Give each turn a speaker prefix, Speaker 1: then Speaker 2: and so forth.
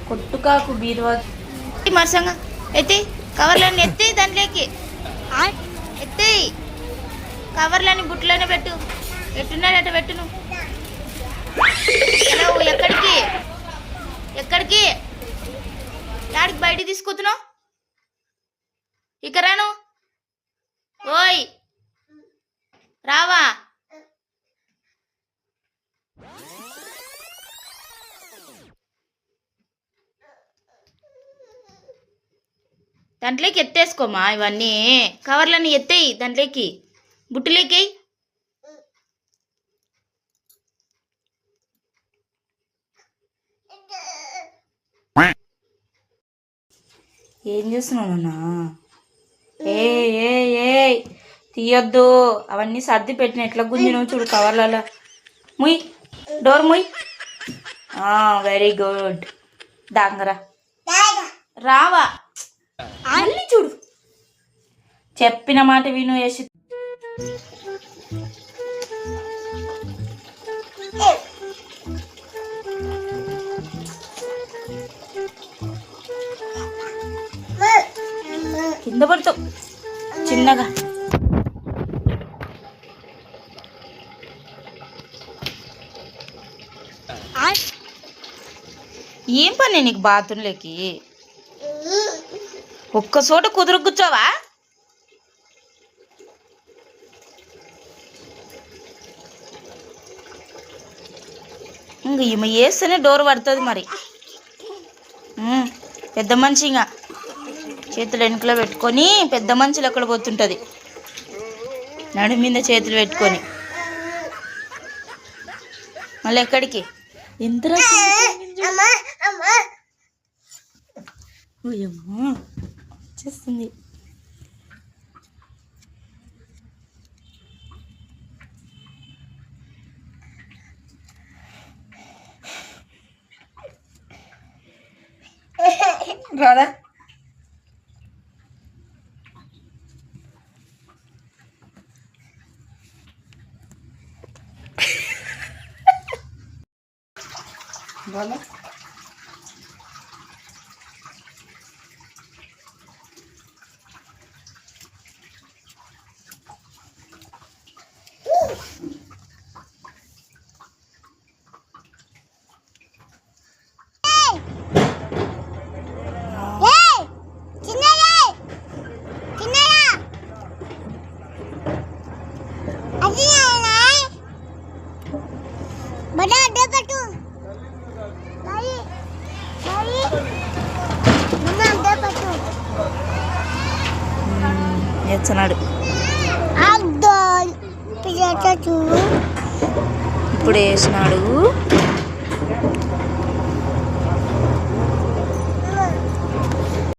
Speaker 1: కొట్టుకాకు బీరువా
Speaker 2: మరసంగా ఎత్తి కవర్లన్నీ ఎత్తి దాంట్లోకి ఎత్తి కవర్లని బుట్టలోనే పెట్టు ఎట్టున్నాడట పెట్టును. హలో ఎక్కడికి ఎక్కడికి యాడికి బయటికి తీసుకుతున్నావు? ఇక రాను ఓయ్ రావా. దాంట్లోకి ఎత్తేసుకోమా ఇవన్నీ కవర్లన్నీ ఎత్తేయి దాంట్లోకి బుట్టలేకి.
Speaker 1: ఏం చేస్తున్నావు నాన్న? ఏ ఏ ఏ తీయొద్దు, అవన్నీ సర్ది పెట్టిన ఎట్లా గుంజినావు చూడు కవర్లలో. ముయ్ డోర్ ముయ్. Very good. దాంగరా రావా అల్లి చూడు. చెప్పిన మాట విను యశ్. కింద పడుతావు చిన్నగా. ఏం పని నీకు బాత్రూంలోకి? ఒక్క చోట కుదురు కూర్చోవా? ఇంక ఈమె వేస్తేనే డోర్ పడుతుంది మరి. పెద్ద మనిషి ఇంకా చేతులు వెనుకలో పెట్టుకొని పెద్ద మనుషులు ఎక్కడ పోతుంటుంది నడు మీద చేతులు పెట్టుకొని. మళ్ళీ ఎక్కడికి? ఎంత వచ్చేస్తుంది. రాదా రాదా వేస్తున్నాడు. ఇప్పుడు వేసినాడు.